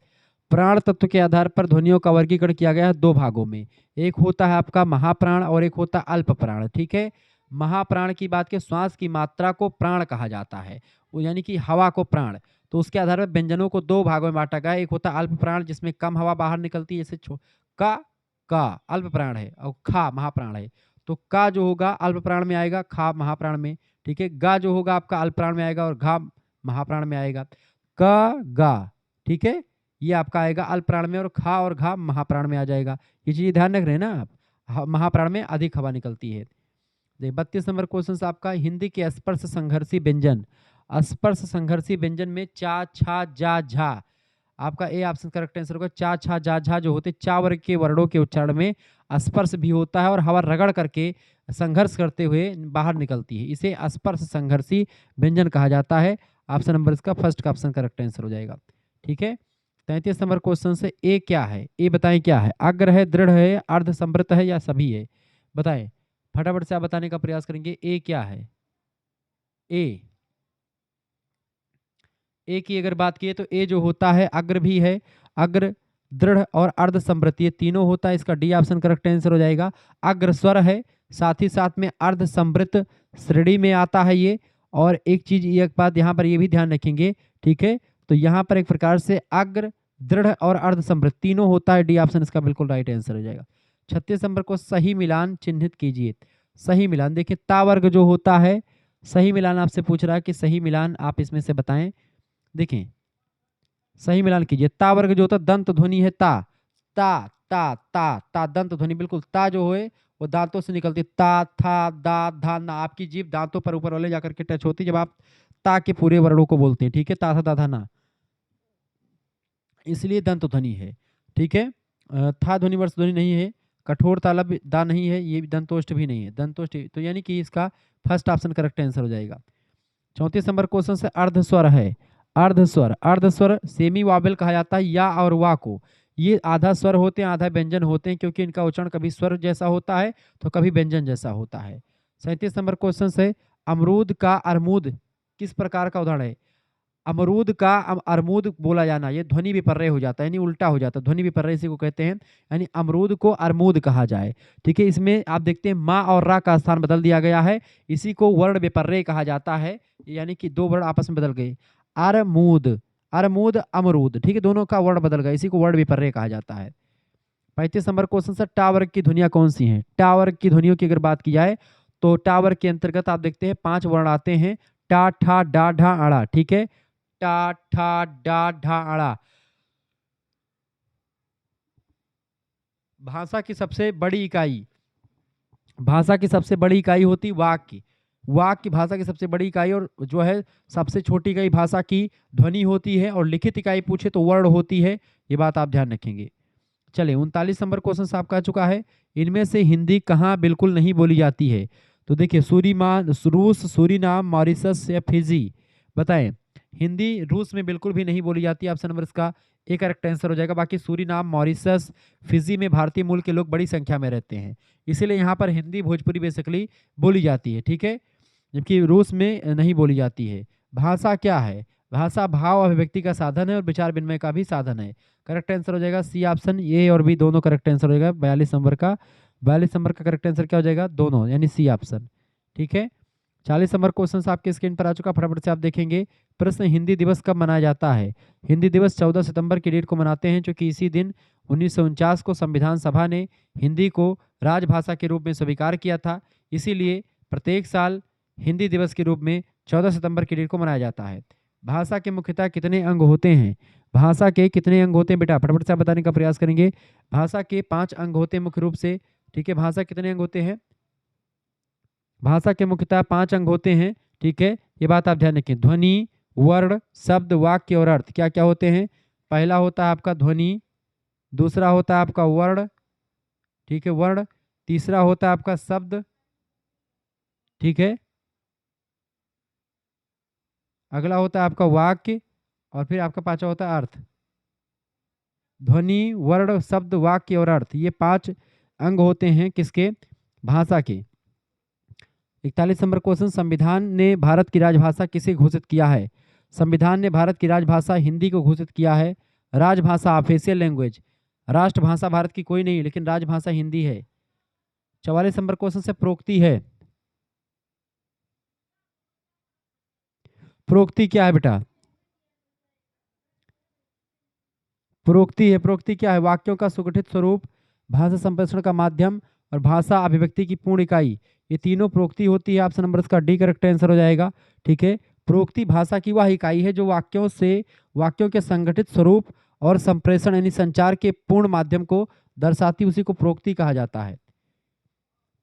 प्राण तत्व के आधार पर ध्वनियों का वर्गीकरण किया गया है दो भागों में, एक होता है आपका महाप्राण और एक होता है अल्प प्राण, ठीक है। महाप्राण की बात के श्वास की मात्रा को प्राण कहा जाता है, वो यानी कि हवा को प्राण। तो उसके आधार पर व्यंजनों को दो भागों में बांटा गया है। एक होता है अल्प प्राण जिसमें कम हवा बाहर निकलती है, जैसे का अल्प प्राण है और खा महाप्राण है। तो का जो होगा अल्प प्राण में आएगा, खा महाप्राण में, ठीक है। गा जो होगा आपका अल्प प्राण में आएगा और घा महाप्राण में आएगा। क गा, ठीक है, ये आपका आएगा अल्प प्राण में और खा और घा महाप्राण में आ जाएगा। ये चीज ध्यान रख रहे हैं ना आप, महाप्राण में अधिक हवा निकलती है। 32 नंबर क्वेश्चन आपका हिंदी के स्पर्श संघर्षी व्यंजन, स्पर्श संघर्षी व्यंजन में चा छा जा झा, आपका ए ऑप्शन करेक्ट आंसर होगा। चा छा जा झा जो होते चा वर्ग के वर्णों के उच्चारण में स्पर्श भी होता है और हवा रगड़ करके संघर्ष करते हुए बाहर निकलती है, इसे स्पर्श संघर्षी व्यंजन कहा जाता है। ऑप्शन नंबर इसका फर्स्ट का ऑप्शन करेक्ट आंसर हो जाएगा, ठीक है। 33 नंबर क्वेश्चन से ए क्या है? ए बताएं क्या है? अग्र है, दृढ़ है, अर्ध संवृत है या सभी है? बताएं, फटाफट से आप बताने का प्रयास करेंगे। ए क्या है? ए की अगर बात की तो ए जो होता है अग्र भी है, अग्र दृढ़ और अर्ध समृत ये तीनों होता है, इसका डी ऑप्शन करेक्ट आंसर हो जाएगा। अग्र स्वर है, साथ ही साथ में अर्ध समृत श्रेणी में आता है ये। और एक चीज एक बात यहाँ पर ये भी ध्यान रखेंगे, ठीक है, तो यहाँ पर एक प्रकार से अग्र दृढ़ और अर्ध समृत तीनों होता है, डी ऑप्शन इसका बिल्कुल राइट आंसर हो जाएगा। 36 नंबर को सही मिलान चिन्हित कीजिए। सही मिलान देखिए ता वर्ग जो होता है, सही मिलान आपसे पूछ रहा है कि सही मिलान आप इसमें से बताएं। देखें सही मिलान कीजिए। ता वर्ग जो होता है दंत ध्वनि है ता, ता ता ता ता दंत ध्वनि, बिल्कुल ता जो है वो दांतों से निकलती है, ता था दा धा ना, आपकी जीभ दांतों पर ऊपर वाले जाकर के टच होती है जब आप ता के पूरे वर्णों को बोलते हैं, ठीक है, ता था दा धा ना, इसलिए दंत ध्वनि है, ठीक है। था ध्वनि वर्ष ध्वनि नहीं है, कठोर तालब दा नहीं है, ये दंतोष्ठ भी नहीं है, दंतोष्ठ तो यानी कि इसका फर्स्ट ऑप्शन करेक्ट आंसर हो जाएगा। 34 नंबर क्वेश्चन से अर्धस्वर है। अर्धस्वर, अर्धस्वर सेमी वावेल कहा जाता है या और वा को। ये आधा स्वर होते हैं आधा व्यंजन होते हैं, क्योंकि इनका उच्चारण कभी स्वर जैसा होता है तो कभी व्यंजन जैसा होता है। 37 नंबर क्वेश्चन से अमरूद का अरमूद किस प्रकार का उदाहरण है? अमरूद का अरमूद बोला जाना ये ध्वनि विपर्य हो जाता है, यानी उल्टा हो जाता है, ध्वनि विपर्य इसी को कहते हैं, यानी अमरूद को अरमूद कहा जाए, ठीक है। इसमें आप देखते हैं माँ और रा का स्थान बदल दिया गया है, इसी को वर्ण विपर्य कहा जाता है, यानी कि दो वर्ण आपस में बदल गए। अरमूद, अरमूद अमरूद, ठीक है, दोनों का वर्ण बदल गया, इसी को वर्ण विपर्य कहा जाता है। 35 नंबर क्वेश्चन से टावर की ध्वनियां कौन सी हैं? टावर की ध्वनियों की अगर बात की जाए तो टावर के अंतर्गत आप देखते हैं 5 वर्ण आते हैं, टा ठा डा ढा अड़ा, ठीक है, टा ठा डा ढा अड़ा। भाषा की सबसे बड़ी इकाई भाषा की सबसे बड़ी इकाई होती वाक्य। वाक्य भाषा की सबसे बड़ी इकाई, और जो है सबसे छोटी इकाई भाषा की ध्वनि होती है, और लिखित इकाई पूछे तो वर्ण होती है। ये बात आप ध्यान रखेंगे। चलिए 39 नंबर क्वेश्चन आपका आ चुका है। इनमें से हिंदी कहाँ बिल्कुल नहीं बोली जाती है? तो देखिए, रूस, सूरीनाम, मॉरिशस या फिजी, बताएं। हिंदी रूस में बिल्कुल भी नहीं बोली जाती है, ऑप्शन नंबर इसका ए करेक्ट आंसर हो जाएगा। बाकी सूरीनाम, मॉरिशस, फिजी में भारतीय मूल के लोग बड़ी संख्या में रहते हैं, इसीलिए यहाँ पर हिंदी भोजपुरी बेसिकली बोली जाती है, ठीक है, जबकि रूस में नहीं बोली जाती है। भाषा क्या है? भाषा भाव अभिव्यक्ति का साधन है और विचार विनिमय का भी साधन है। करेक्ट आंसर हो जाएगा सी ऑप्शन, ए और बी दोनों करेक्ट आंसर हो जाएगा। 42 नंबर का करेक्ट आंसर क्या हो जाएगा? दोनों, यानी सी ऑप्शन, ठीक है। 40 नंबर क्वेश्चन आपके स्क्रीन पर आ चुका, फटाफट से आप देखेंगे। प्रश्न, हिंदी दिवस कब मनाया जाता है? हिंदी दिवस 14 सितंबर की डेट को मनाते हैं, क्योंकि इसी दिन 1949 को संविधान सभा ने हिंदी को राजभाषा के रूप में स्वीकार किया था। इसीलिए प्रत्येक साल हिंदी दिवस के रूप में 14 सितंबर की डेट को मनाया जाता है। भाषा के मुख्यतः कितने अंग होते हैं? भाषा के कितने अंग होते हैं बेटा? फटाफट से आप बताने का प्रयास करेंगे। भाषा के 5 अंग होते हैं मुख्य रूप से, ठीक है। भाषा कितने अंग होते हैं? भाषा के मुख्यतः 5 अंग होते हैं, ठीक है। ये बात आप ध्यान रखें। ध्वनि, वर्ण, शब्द, वाक्य और अर्थ क्या क्या होते हैं? पहला होता है आपका ध्वनि, दूसरा होता है आपका वर्ण, ठीक है, वर्ण, तीसरा होता है आपका शब्द, ठीक है, अगला होता है आपका वाक्य, और फिर आपका पांचवा होता है अर्थ। ध्वनि, वर्ण, शब्द, वाक्य और अर्थ, ये 5 अंग होते हैं किसके? भाषा के। 41 नंबर क्वेश्चन, संविधान ने भारत की राजभाषा किसे घोषित किया है? संविधान ने भारत की राजभाषा हिंदी को घोषित किया है। राजभाषा, ऑफिशियल लैंग्वेज, राष्ट्रभाषा भारत की कोई नहीं, लेकिन राजभाषा हिंदी है। 44 नंबर क्वेश्चन से प्रोक्ति है। प्रोक्ति क्या है बेटा? प्रोक्ति है, प्रोक्ति क्या है? वाक्यों का सुगठित स्वरूप, भाषा संप्रेषण का माध्यम और भाषा अभिव्यक्ति की पूर्ण इकाई, ये तीनों प्रोक्ति होती है। ऑप्शन नंबर इसका डी करेक्ट आंसर हो जाएगा, ठीक है। प्रोक्ति भाषा की वह इकाई है जो वाक्यों के संगठित स्वरूप और संप्रेषण यानी संचार के पूर्ण माध्यम को दर्शाती, उसी को प्रोक्ति कहा जाता है।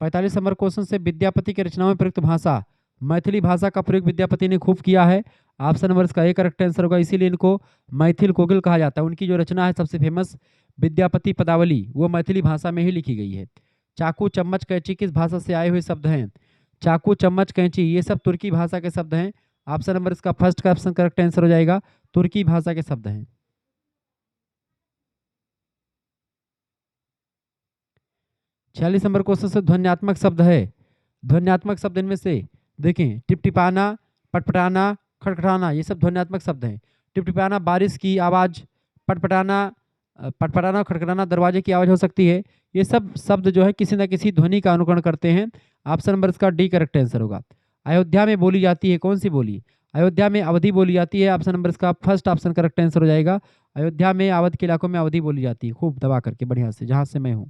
45 नंबर क्वेश्चन से, विद्यापति की रचनाओं में प्रयुक्त भाषा, मैथिली भाषा का प्रयोग विद्यापति ने खूब किया है। ऑप्शन नंबर इसका ए करेक्ट आंसर होगा, इसीलिए इनको मैथिल कोकिल कहा जाता है। उनकी जो रचना है सबसे फेमस विद्यापति पदावली, वो मैथिली भाषा में ही लिखी गई है। चाकू, चम्मच, कैंची किस भाषा से आए हुए शब्द हैं? चाकू, चम्मच, कैंची ये सब तुर्की भाषा के शब्द हैं। ऑप्शन नंबर इसका फर्स्ट का ऑप्शन करेक्ट आंसर हो जाएगा, तुर्की भाषा के शब्द हैं। 46 नंबर क्वेश्चन से, ध्वन्यात्मक शब्द है। ध्वन्यात्मक शब्द इनमें से देखें, टिपटिपाना, पटपटाना, खटखटाना, ये सब ध्वन्यात्मक शब्द हैं। टिपटिपाना बारिश की आवाज़, पटपटाना पटपटाना और खटखटाना दरवाजे की आवाज़ हो सकती है। ये सब शब्द जो है किसी न किसी ध्वनि का अनुकरण करते हैं। ऑप्शन नंबर इसका डी करेक्ट आंसर होगा। अयोध्या में बोली जाती है कौन सी बोली? अयोध्या में अवधी बोली जाती है। ऑप्शन नंबर इसका फर्स्ट ऑप्शन करेक्ट आंसर हो जाएगा। अयोध्या में, अवध के इलाकों में अवधी बोली जाती है, खूब दबा करके बढ़िया से, जहाँ से मैं हूँ।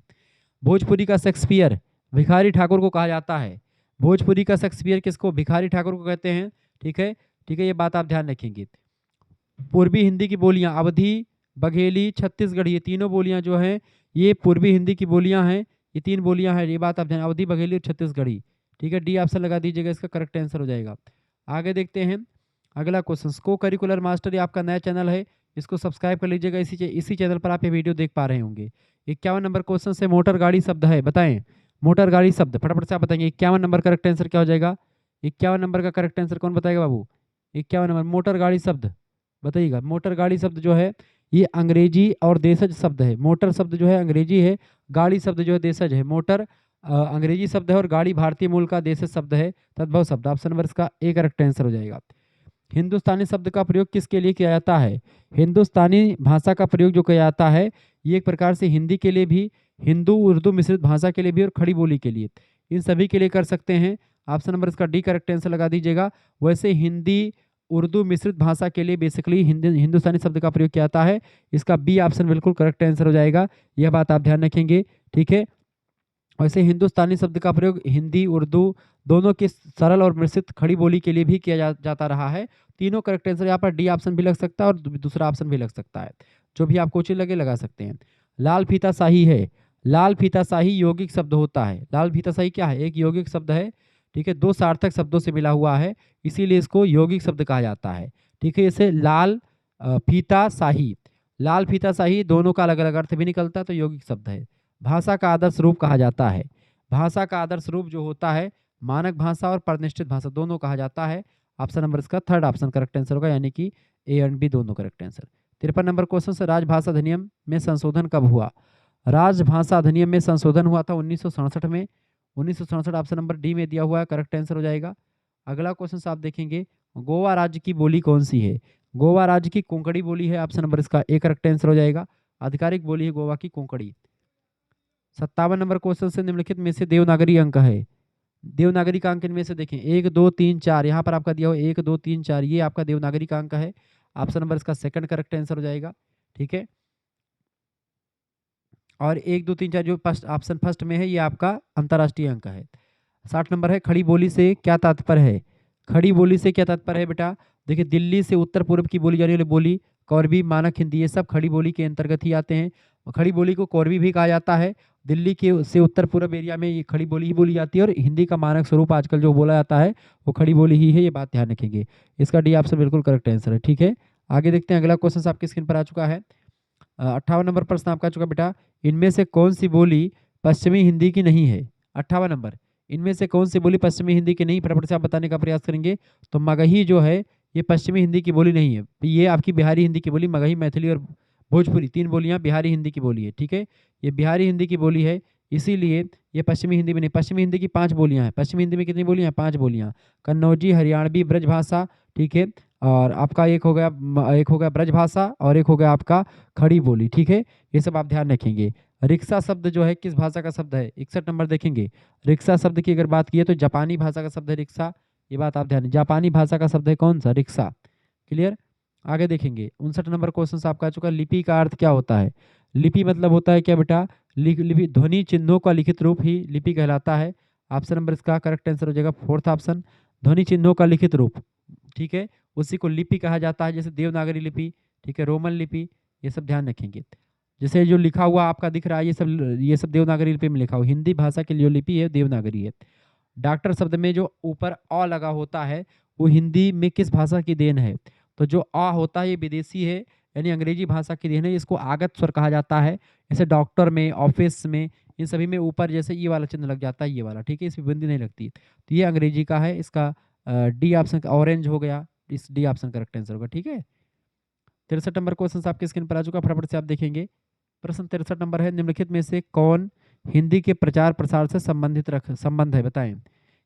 भोजपुरी का शेक्सपियर भिखारी ठाकुर को कहा जाता है। भोजपुरी का शेक्सपियर किसको? भिखारी ठाकुर को कहते हैं, ठीक है, ठीक है, ये बात आप ध्यान रखेंगे। पूर्वी हिंदी की बोलियां, अवधी, बघेली, छत्तीसगढ़ी, ये तीनों बोलियां जो हैं ये पूर्वी हिंदी की बोलियां हैं। ये 3 बोलियां हैं, ये बात आप ध्यान, अवधी, बघेली और छत्तीसगढ़ी, ठीक है। डी ऑप्शन लगा दीजिएगा, इसका करेक्ट आंसर हो जाएगा। आगे देखते हैं अगला क्वेश्चन। को करिकुलर मास्टर, ये आपका नया चैनल है, इसको सब्सक्राइब कर लीजिएगा। इसी चैनल पर आप ये वीडियो देख पा रहे होंगे। 51 नंबर क्वेश्चन से, मोटर गाड़ी शब्द है, बताएं। मोटर गाड़ी शब्द फटाफट से आप बताएंगे। 51 नंबर करेक्ट आंसर क्या हो जाएगा? 51 नंबर का करेक्ट आंसर कौन बताएगा बाबू? 51 नंबर मोटर गाड़ी शब्द बताइएगा। मोटर गाड़ी शब्द जो है ये अंग्रेजी और देशज शब्द है। मोटर शब्द जो है अंग्रेजी है, गाड़ी शब्द जो है देशज है। मोटर अंग्रेजी शब्द है और गाड़ी भारतीय मूल का देशज शब्द है, तद्भव शब्द। ऑप्शन नंबर इसका ए करेक्ट आंसर हो जाएगा। हिंदुस्तानी शब्द का प्रयोग किसके लिए किया जाता है? हिंदुस्तानी भाषा का प्रयोग जो किया जाता है ये एक प्रकार से हिंदी के लिए भी, हिंदू उर्दू मिश्रित भाषा के लिए भी और खड़ी बोली के लिए, इन सभी के लिए कर सकते हैं। ऑप्शन नंबर इसका डी करेक्ट आंसर लगा दीजिएगा। वैसे हिंदी उर्दू मिश्रित भाषा के लिए बेसिकली हिंदुस्तानी शब्द का प्रयोग किया जाता है। इसका बी ऑप्शन बिल्कुल करेक्ट आंसर हो जाएगा, यह बात आप ध्यान रखेंगे, ठीक है। वैसे हिंदुस्तानी शब्द का प्रयोग हिंदी उर्दू दोनों के सरल और मिश्रित खड़ी बोली के लिए भी किया जाता रहा है। तीनों करेक्ट आंसर यहाँ पर डी ऑप्शन भी लग सकता है और दूसरा ऑप्शन भी लग सकता है, जो भी आपको उचित लगे लगा सकते हैं। लाल फीता शाही है। लाल फीताशाही यौगिक शब्द होता है। लाल फीताशाही क्या है? एक यौगिक शब्द है, ठीक है, दो सार्थक शब्दों से मिला हुआ है, इसीलिए इसको यौगिक शब्द कहा जाता है, ठीक है। इसे लाल फीताशाही, लाल फीताशाही दोनों का अलग अलग अर्थ भी निकलता है, तो यौगिक शब्द है। भाषा का आदर्श रूप कहा जाता है। भाषा का आदर्श रूप जो होता है, मानक भाषा और प्रतिष्ठित भाषा दोनों कहा जाता है। ऑप्शन नंबर इसका थर्ड ऑप्शन करेक्ट आंसर होगा, यानी कि ए एंड बी दोनों करेक्ट आंसर। 53 नंबर क्वेश्चन से, राजभाषा अधिनियम में संशोधन कब हुआ? राजभाषा अधिनियम में संशोधन हुआ था 1967 में। 1967 ऑप्शन नंबर डी में दिया हुआ है, करेक्ट आंसर हो जाएगा। अगला क्वेश्चन आप देखेंगे, गोवा राज्य की बोली कौन सी है? गोवा राज्य की कोंकणी बोली है, ऑप्शन नंबर इसका ए करेक्ट आंसर हो जाएगा। आधिकारिक बोली है गोवा की कोंकणी। 57 नंबर क्वेश्चन से, निम्नलिखित में से देवनागरी अंक है। देवनागरी का अंक इनमें से देखें 1 2 3 4, यहाँ पर आपका दिया हुआ 1 2 3 4, ये आपका देवनागरी का अंक है। ऑप्शन नंबर इसका सेकंड करेक्ट आंसर हो जाएगा, ठीक है। और 1 2 3 4 जो फर्स्ट ऑप्शन फर्स्ट में है, ये आपका अंतर्राष्ट्रीय अंक है। 60 नंबर है, खड़ी बोली से क्या तात्पर्य है? खड़ी बोली से क्या तात्पर्य है बेटा? देखिए, दिल्ली से उत्तर पूर्व की बोली जाने वाली बोली, कौरवी, मानक हिंदी, ये सब खड़ी बोली के अंतर्गत ही आते हैं। और खड़ी बोली को कौरवी भी कहा जाता है। दिल्ली के से उत्तर पूर्व एरिया में ये खड़ी बोली ही बोली जाती है, और हिंदी का मानक स्वरूप आजकल जो बोला जाता है वो खड़ी बोली ही है, ये बात ध्यान रखेंगे। इसका डी ऑप्शन बिल्कुल करेक्ट आंसर है, ठीक है। आगे देखते हैं, अगला क्वेश्चन आपकी स्क्रीन पर आ चुका है। 58 नंबर प्रश्न आपका आ चुका बेटा, इनमें से कौन सी बोली पश्चिमी हिंदी की नहीं है? 58 नंबर, इनमें से कौन सी बोली पश्चिमी हिंदी की नहीं, फटाफट से आप बताने का प्रयास करेंगे। तो मगही जो है, ये पश्चिमी हिंदी की बोली नहीं है, ये आपकी बिहारी हिंदी की बोली, मगही, मैथिली और भोजपुरी, तीन बोलियां बिहारी हिंदी की बोली है, ठीक है। ये बिहारी हिंदी की बोली है, इसीलिए ये पश्चिमी हिंदी में नहीं। पश्चिमी हिंदी की 5 बोलियां हैं। पश्चिमी हिंदी में कितनी बोलियां हैं? 5 बोलियां। कन्नौजी, हरियाणवी, ब्रजभाषा, ठीक है। और आपका एक हो गया ब्रजभाषा, और एक हो गया आपका खड़ी बोली, ठीक है। ये सब आप ध्यान रखेंगे। रिक्शा शब्द जो है किस भाषा का शब्द है? 61 नंबर देखेंगे, रिक्शा शब्द की अगर बात की तो जापानी भाषा का शब्द है रिक्शा, ये बात आप ध्यान, जापानी भाषा का शब्द है कौन सा? Rickshaw, clear. आगे देखेंगे, 59 नंबर क्वेश्चन आपका आ चुका, लिपि का अर्थ क्या होता है? लिपि मतलब होता है क्या बेटा? लिपि ध्वनि चिन्हों का लिखित रूप ही लिपि कहलाता है। ऑप्शन नंबर इसका करेक्ट आंसर हो जाएगा, फोर्थ ऑप्शन, ध्वनि चिन्हों का लिखित रूप, ठीक है, उसी को लिपि कहा जाता है। जैसे देवनागरी लिपि, ठीक है, रोमन लिपि, ये सब ध्यान रखेंगे। जैसे जो लिखा हुआ आपका दिख रहा है, ये सब देवनागरी लिपि में लिखा हुआ। हिंदी भाषा की जो लिपि है देवनागरी है। डॉक्टर शब्द में जो ऊपर अ लगा होता है, वो हिंदी में किस भाषा की देन है? तो जो अ होता है ये विदेशी है, यानी अंग्रेजी भाषा की देन है, इसको आगत स्वर कहा जाता है। जैसे डॉक्टर में, ऑफिस में, इन सभी में ऊपर जैसे ये वाला चिन्ह लग जाता है, ये वाला, ठीक है, इसमें बिंदी नहीं लगती। तो ये अंग्रेजी का है, इसका डी ऑप्शन ऑरेंज हो गया, इस डी ऑप्शन करेक्ट आंसर होगा, ठीक है। 63 नंबर क्वेश्चन आपके स्क्रीन पर आ चुका, फटाफट से आप देखेंगे। प्रश्न 63 नंबर है, निम्नलिखित में से कौन हिंदी के प्रचार प्रसार से संबंध है, बताएं।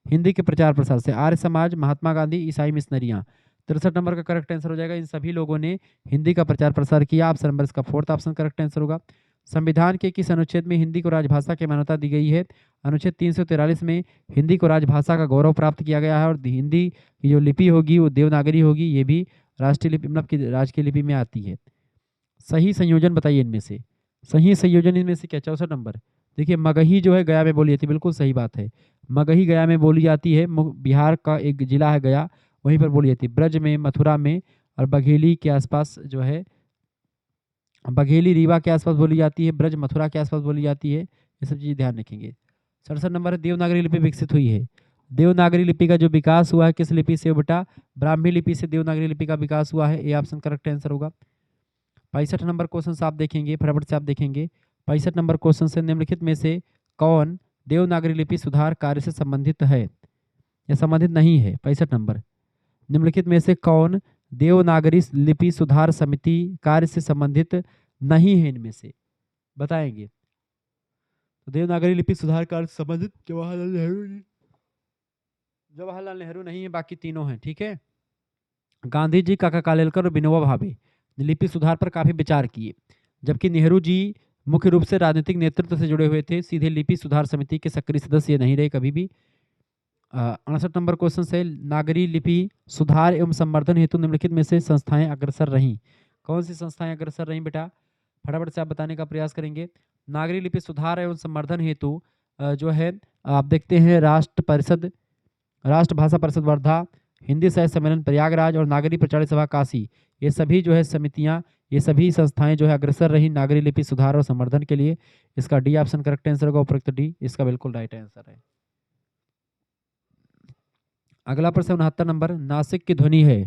हिंदी के प्रचार प्रसार से आर्य समाज, महात्मा गांधी, ईसाई मिशनरियां। 63 नंबर का करेक्ट आंसर हो जाएगा, इन सभी लोगों ने हिंदी का प्रचार प्रसार किया। ऑप्शन नंबर इसका फोर्थ ऑप्शन करेक्ट आंसर होगा। संविधान के किस अनुच्छेद में हिंदी को राजभाषा की मान्यता दी गई है? अनुच्छेद 343 में हिंदी को राजभाषा का गौरव प्राप्त किया गया है, और हिंदी की जो लिपि होगी वो देवनागरी होगी, ये भी राष्ट्रीय लिपि मतलब की राजकीय लिपि में आती है। सही संयोजन बताइए इनमें से, सही संयोजन इनमें से क्या? 64 नंबर, देखिए, मगही जो है गया में बोली जाती है, बिल्कुल सही बात है, मगही गया में बोली जाती है। बिहार का एक जिला है गया, वहीं पर बोली जाती है। ब्रज में, मथुरा में, और बघेली के आसपास जो है, बघेली रीवा के आसपास बोली जाती है, ब्रज मथुरा के आसपास बोली जाती है। ये सब चीज़ ध्यान रखेंगे। 67 नंबर है, देवनागरी लिपि विकसित हुई है। देवनागरी लिपि का जो विकास हुआ है किस लिपि से बेटा? ब्राह्मी लिपि से देवनागरी लिपि का विकास हुआ है, ये ऑप्शन करेक्ट आंसर होगा। 65 नंबर क्वेश्चन आप देखेंगे, फटाफट से आप देखेंगे। 65 नंबर क्वेश्चन से, निम्नलिखित में से कौन देवनागरी लिपि सुधार कार्य से संबंधित है या संबंधित नहीं है? 65 नंबर, निम्नलिखित में से कौन देवनागरी लिपि सुधार समिति कार्य से संबंधित नहीं है? इनमें से बताएंगे। तो देवनागरी लिपि सुधार कार्य से संबंधित जवाहरलाल नेहरू नहीं है, बाकी तीनों हैं, ठीक है। गांधी जी, काका कालेलकर और विनोबा भावे लिपि सुधार पर काफी विचार किए, जबकि नेहरू जी मुख्य रूप से राजनीतिक नेतृत्व से जुड़े हुए थे, सीधे लिपि सुधार समिति के सक्रिय सदस्य नहीं रहे कभी भी। 68 नंबर क्वेश्चन से, नागरी लिपि सुधार एवं संवर्धन हेतु निम्नलिखित में से संस्थाएं अग्रसर रहीं? कौन सी संस्थाएं अग्रसर रहीं बेटा? फटाफट से आप बताने का प्रयास करेंगे। नागरी लिपि सुधार एवं संवर्धन हेतु जो है, आप देखते हैं, राष्ट्र भाषा परिषद वर्धा, हिंदी साहित्य सम्मेलन प्रयागराज और नागरी प्रचार सभा काशी, ये सभी जो है समितियां ये सभी संस्थाएं जो है अग्रसर रही नागरी लिपि सुधार और संवर्धन के लिए। इसका डी ऑप्शन करेक्ट आंसर होगा, उपरोक्त डी इसका बिल्कुल राइट आंसर है। अगला प्रश्न 69 नंबर, नासिक की ध्वनि है।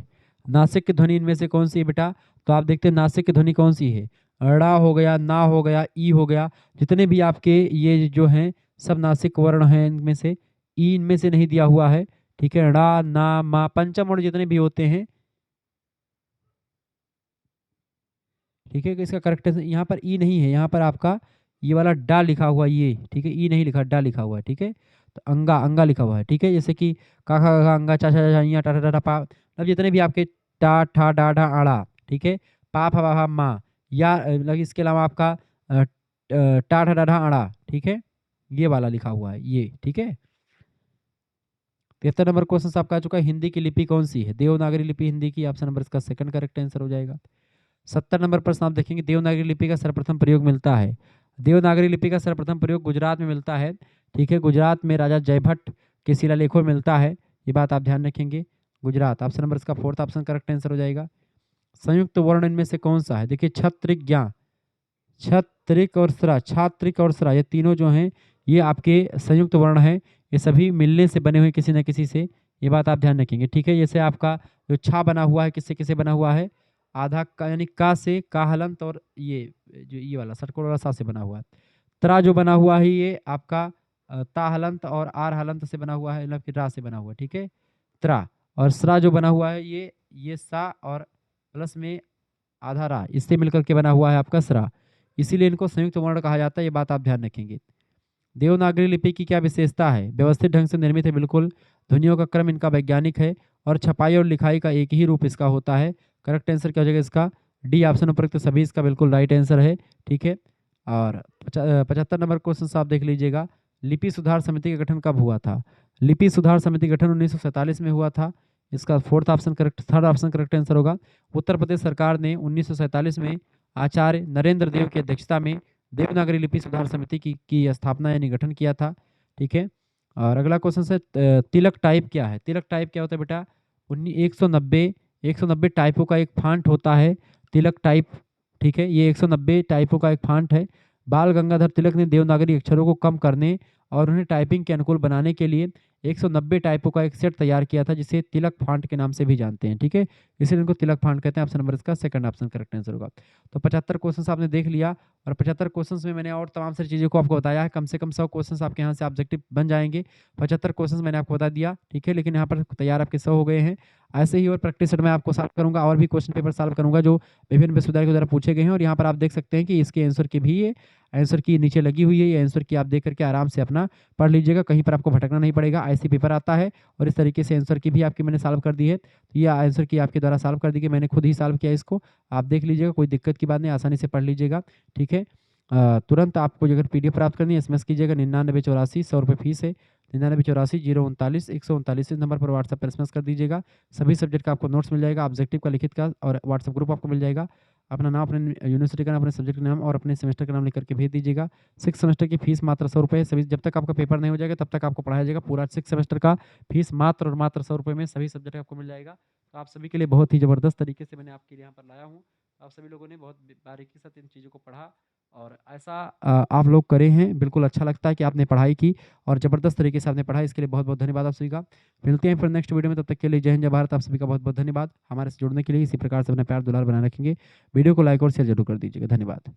नासिक की ध्वनि इनमें से कौन सी है बेटा? तो आप देखते हैं नासिक की ध्वनि कौन सी है। ड़ा हो गया, ना हो गया, ई हो गया, जितने भी आपके ये जो हैं सब नासिक वर्ण हैं। इनमें से ई इनमें से नहीं दिया हुआ है, ठीक है। ड़ा, ना, मा, पंचम वर्ण जितने भी होते हैं, ठीक है। इसका करेक्ट यहाँ पर ई नहीं है, यहाँ पर आपका ये वाला डा लिखा हुआ ये, ठीक है। ई नहीं लिखा, डा लिखा हुआ है, ठीक है। तो अंगा, अंगा लिखा हुआ है, ठीक है। जैसे कि का खा खा अंगा चा चा चा इया टा टा टा पा, मतलब जितने भी आपके टा ठा डा ढा आड़ा, ठीक है। पा फा फा मा, या मतलब इसके अलावा आपका टा ठा डा ढा आड़ा, ठीक है। ये वाला लिखा हुआ है ये, ठीक है। 73 नंबर क्वेश्चन आपका आ चुका है, हिंदी की लिपि कौन सी है? देवनागरी लिपि हिंदी की, ऑप्शन नंबर इसका सेकंड करेक्ट आंसर हो जाएगा। 70 नंबर प्रश्न आप देखेंगे, देवनागरी लिपि का सर्वप्रथम प्रयोग मिलता है। देवनागरी लिपि का सर्वप्रथम प्रयोग गुजरात में मिलता है, ठीक है। गुजरात में राजा जयभट्ट के शिलालेखों में मिलता है, ये बात आप ध्यान रखेंगे। गुजरात, ऑप्शन नंबर इसका फोर्थ ऑप्शन करेक्ट आंसर हो जाएगा। संयुक्त वर्ण इनमें से कौन सा है? देखिए छत्रिक ज्ञा, छत्रिक और स्रा, छात्रिक और स्रा, ये तीनों जो हैं ये आपके संयुक्त वर्ण है। ये सभी मिलने से बने हुए किसी न किसी से, ये बात आप ध्यान रखेंगे, ठीक है। जैसे आपका जो छा बना हुआ है किससे किससे बना हुआ है? आधा का यानी का से, का हलंत, और ये जो ये वाला षटकोण वाला सा से बना हुआ है। त्रा जो बना हुआ है ये आपका ता हलंत और आर हलंत से बना हुआ है, मतलब कि रा से बना हुआ है, ठीक है। त्रा, और स्रा जो बना हुआ है ये सा और प्लस में आधा रा, इससे मिलकर के बना हुआ है आपका स्रा, इसीलिए इनको संयुक्त वर्ण कहा जाता है, ये बात आप ध्यान रखेंगे। देवनागरी लिपि की क्या विशेषता है? व्यवस्थित ढंग से निर्मित है, बिल्कुल। ध्वनियों का क्रम इनका वैज्ञानिक है, और छपाई और लिखाई का एक ही रूप इसका होता है। करेक्ट आंसर क्या हो जाएगा इसका? डी ऑप्शन, उपरोक्त सभी इसका बिल्कुल राइट आंसर है, ठीक है। और 75 नंबर क्वेश्चन आप देख लीजिएगा, लिपि सुधार समिति का गठन कब हुआ था? लिपि सुधार समिति गठन 1947 में हुआ था, इसका fourth option correct, third option correct answer होगा। उत्तर प्रदेश सरकार ने 1947 में आचार्य नरेंद्र देव की अध्यक्षता में देवनागरी लिपि सुधार समिति की स्थापना यानी गठन किया था, ठीक है। और अगला क्वेश्चन है, तिलक टाइप क्या है? तिलक टाइप क्या होता है बेटा? 190 टाइपों का एक फॉन्ट होता है तिलक टाइप, ठीक है। ये 190 टाइपों का एक फॉन्ट है। बाल गंगाधर तिलक ने देवनागरी अक्षरों को कम करने और उन्हें टाइपिंग के अनुकूल बनाने के लिए 190 टाइपों का एक सेट तैयार किया था, जिसे तिलक फॉन्ट के नाम से भी जानते हैं, ठीक है। इसलिए इनको तिलक फॉन्ट कहते हैं। ऑप्शन नंबर इसका सेकंड ऑप्शन करेक्ट आंसर होगा। तो 75 क्वेश्चन आपने देख लिया, और 75 क्वेश्चंस में मैंने और तमाम सारी चीज़ों को आपको बताया है। कम से कम 100 क्वेश्चंस आपके यहाँ से ऑब्जेक्टिव बन जाएंगे। 75 क्वेश्चंस मैंने आपको बता दिया, ठीक है। लेकिन यहाँ पर तैयार आपके 100 हो गए हैं। ऐसे ही और प्रैक्टिस सेट में आपको सॉल्व करूंगा, और भी क्वेश्चन पेपर सॉल्व करूंगा जो विभिन्न विश्वविद्यालय के द्वारा पूछे गए हैं। और यहाँ पर आप देख सकते हैं कि इसके आंसर की भी ये आंसर की नीचे लगी हुई है, ये आंसर की आप देख करके आराम से अपना पढ़ लीजिएगा, कहीं पर आपको भटकना नहीं पड़ेगा। ऐसी पेपर आता है, और इस तरीके से आंसर की भी आपकी मैंने सॉल्व कर दी है। तो ये आंसर की आपके द्वारा सॉल्व कर दी गई, मैंने खुद ही सॉल्व किया इसको, आप देख लीजिएगा, कोई दिक्कत की बात नहीं, आसानी से पढ़ लीजिएगा, ठीक है। तुरंत आपको अगर पीडीएफ प्राप्त करनी है, एसएमएस कीजिएगा 9984, 100 रुपये फीस है। 9984 039 139 इस नंबर पर व्हाट्सएप पर एसएमएस कर दीजिएगा। सभी सब्जेक्ट का आपको नोट्स मिल जाएगा, ऑब्जेक्टिव का लिखित का, और व्हाट्सएप ग्रुप आपको मिल जाएगा। अपना नाम, अपने यूनिवर्सिटी का नाम, अपने सब्जेक्ट का नाम और अपने सेमेस्टर का नाम लिख करके भेज दीजिएगा। 6 सेमेस्टर की फीस मात्र 100 रुपये है। सभी जब तक आपका पेपर नहीं हो जाएगा तब तक आपको पढ़ाया जाएगा। पूरा 6 सेमेस्टर का फीस मात्र और मात्र 100 रुपये में सभी सब्जेक्ट आपको मिल जाएगा। तो आप सभी के लिए बहुत ही ज़बरदस्त तरीके से मैंने आपके लिए यहाँ पर लाया हूँ। आप सभी लोगों ने बहुत बारीकी से इन चीज़ों को पढ़ा, और ऐसा आप लोग करे हैं, बिल्कुल अच्छा लगता है कि आपने पढ़ाई की और ज़बरदस्त तरीके से आपने पढ़ा। इसके लिए बहुत बहुत धन्यवाद आप सभी का। मिलते हैं फिर नेक्स्ट वीडियो में, तब तक के लिए जय हिंद जय भारत। आप सभी का बहुत बहुत धन्यवाद। हमारे से जुड़ने के लिए इसी प्रकार से अपना प्यार दुलार बनाए रखेंगे। वीडियो को लाइक और शेयर जरूर कर दीजिएगा। धन्यवाद।